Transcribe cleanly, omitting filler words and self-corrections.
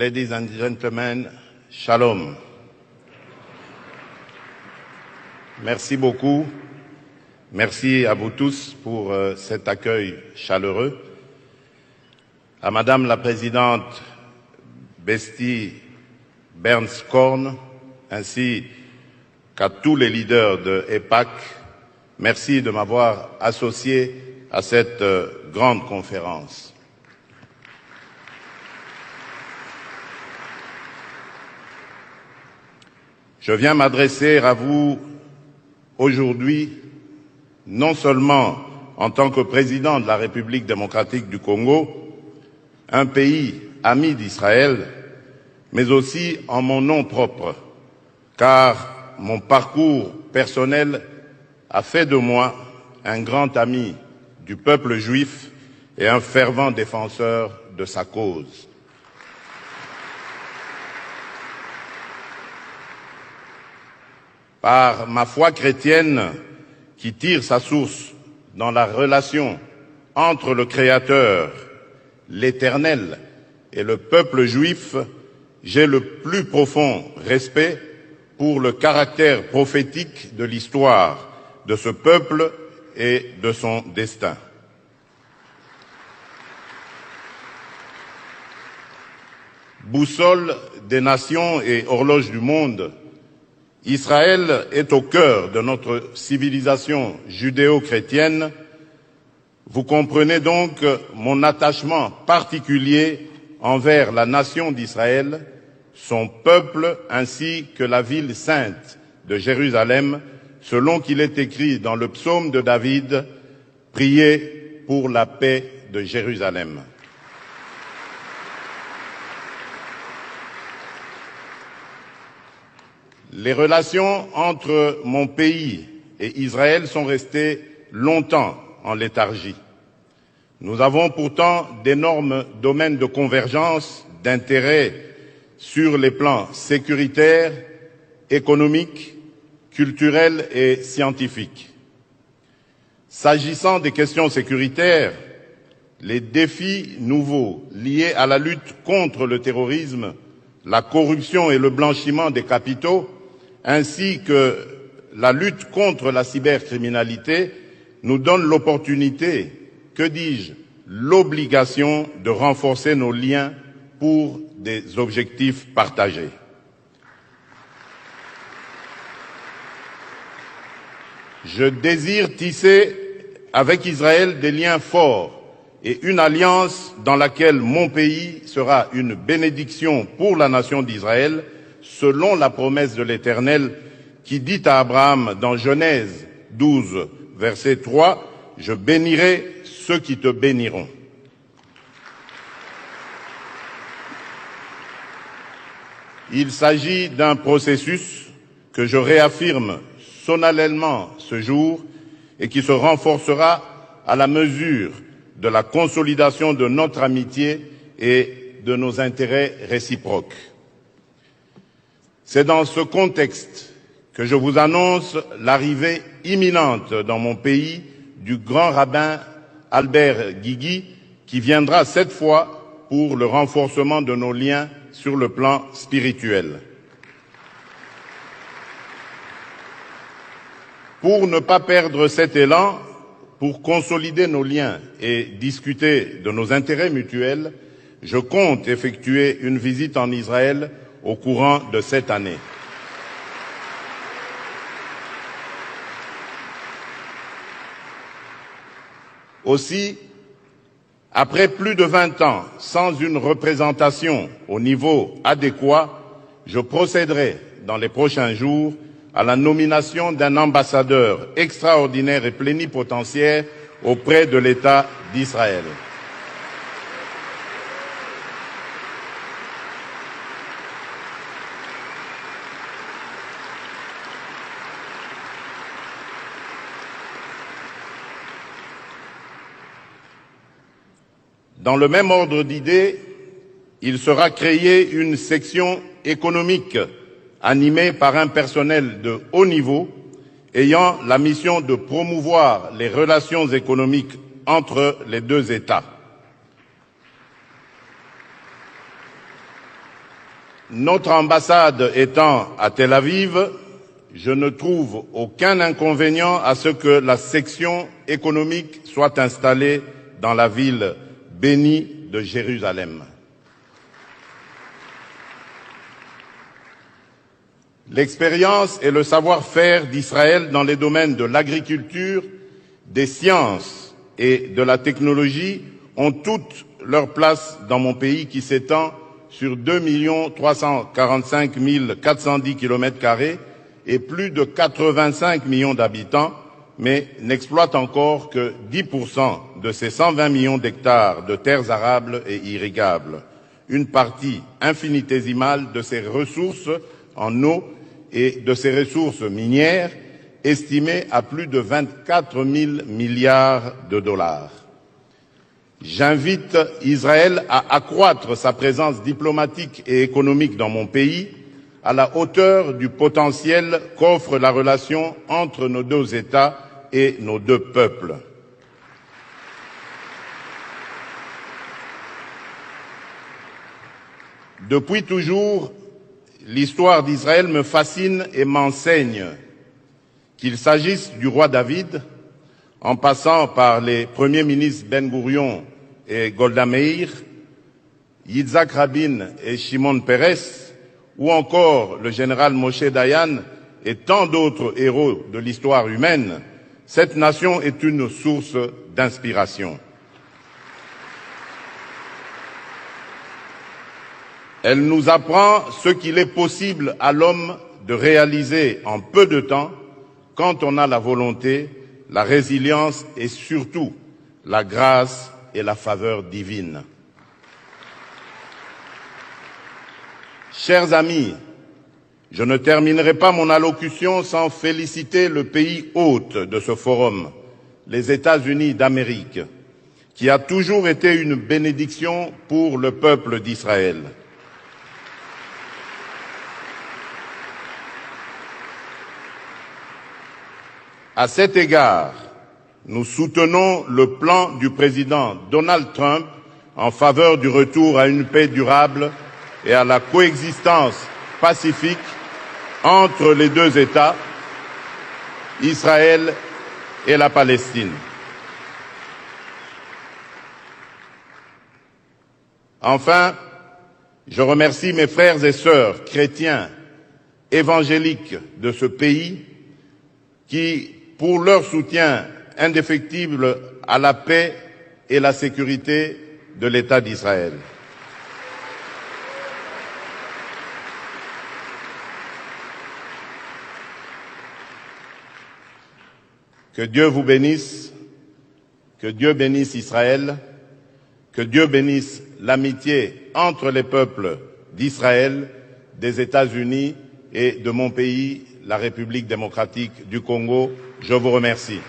Ladies and gentlemen, shalom. Merci beaucoup. Merci à vous tous pour cet accueil chaleureux. À Madame la Présidente Besti Berns-Korn, ainsi qu'à tous les leaders de EPAC, merci de m'avoir associé à cette grande conférence. Je viens m'adresser à vous aujourd'hui, non seulement en tant que président de la République démocratique du Congo, un pays ami d'Israël, mais aussi en mon nom propre, car mon parcours personnel a fait de moi un grand ami du peuple juif et un fervent défenseur de sa cause. Par ma foi chrétienne qui tire sa source dans la relation entre le Créateur, l'Éternel et le peuple juif, j'ai le plus profond respect pour le caractère prophétique de l'histoire de ce peuple et de son destin. Boussole des nations et horloge du monde, Israël est au cœur de notre civilisation judéo-chrétienne. Vous comprenez donc mon attachement particulier envers la nation d'Israël, son peuple ainsi que la ville sainte de Jérusalem, selon qu'il est écrit dans le psaume de David, « Priez pour la paix de Jérusalem ». Les relations entre mon pays et Israël sont restées longtemps en léthargie. Nous avons pourtant d'énormes domaines de convergence, d'intérêt sur les plans sécuritaires, économiques, culturels et scientifiques. S'agissant des questions sécuritaires, les défis nouveaux liés à la lutte contre le terrorisme, la corruption et le blanchiment des capitaux, ainsi que la lutte contre la cybercriminalité, nous donnent l'opportunité, que dis-je, l'obligation de renforcer nos liens pour des objectifs partagés. Je désire tisser avec Israël des liens forts et une alliance dans laquelle mon pays sera une bénédiction pour la nation d'Israël, selon la promesse de l'Éternel qui dit à Abraham dans Genèse 12, verset 3, « Je bénirai ceux qui te béniront ». Il s'agit d'un processus que je réaffirme solennellement ce jour et qui se renforcera à la mesure de la consolidation de notre amitié et de nos intérêts réciproques. C'est dans ce contexte que je vous annonce l'arrivée imminente dans mon pays du grand rabbin Albert Guigui, qui viendra cette fois pour le renforcement de nos liens sur le plan spirituel. Pour ne pas perdre cet élan, pour consolider nos liens et discuter de nos intérêts mutuels, je compte effectuer une visite en Israël au courant de cette année. Aussi, après plus de 20 ans sans une représentation au niveau adéquat, je procéderai dans les prochains jours à la nomination d'un ambassadeur extraordinaire et plénipotentiaire auprès de l'État d'Israël. Dans le même ordre d'idées, il sera créé une section économique animée par un personnel de haut niveau ayant la mission de promouvoir les relations économiques entre les deux États. Notre ambassade étant à Tel Aviv, je ne trouve aucun inconvénient à ce que la section économique soit installée dans la ville bénie de Jérusalem. L'expérience et le savoir-faire d'Israël dans les domaines de l'agriculture, des sciences et de la technologie ont toute leur place dans mon pays qui s'étend sur 2 345 410 km² et plus de 85 millions d'habitants, mais n'exploite encore que 10% de ces 120 millions d'hectares de terres arables et irrigables, une partie infinitésimale de ces ressources en eau et de ces ressources minières estimées à plus de 24 000 milliards de dollars. J'invite Israël à accroître sa présence diplomatique et économique dans mon pays à la hauteur du potentiel qu'offre la relation entre nos deux États et nos deux peuples. Depuis toujours, l'histoire d'Israël me fascine et m'enseigne, qu'il s'agisse du roi David, en passant par les premiers ministres Ben Gourion et Golda Meir, Yitzhak Rabin et Shimon Peres, ou encore le général Moshe Dayan et tant d'autres héros de l'histoire humaine, cette nation est une source d'inspiration. Elle nous apprend ce qu'il est possible à l'homme de réaliser en peu de temps quand on a la volonté, la résilience et surtout la grâce et la faveur divine. Chers amis, je ne terminerai pas mon allocution sans féliciter le pays hôte de ce forum, les États-Unis d'Amérique, qui a toujours été une bénédiction pour le peuple d'Israël. À cet égard, nous soutenons le plan du président Donald Trump en faveur du retour à une paix durable et à la coexistence pacifique entre les deux États, Israël et la Palestine. Enfin, je remercie mes frères et sœurs chrétiens évangéliques de ce pays qui, pour leur soutien indéfectible à la paix et la sécurité de l'État d'Israël. Que Dieu vous bénisse, que Dieu bénisse Israël, que Dieu bénisse l'amitié entre les peuples d'Israël, des États-Unis et de mon pays, la République démocratique du Congo. Je vous remercie.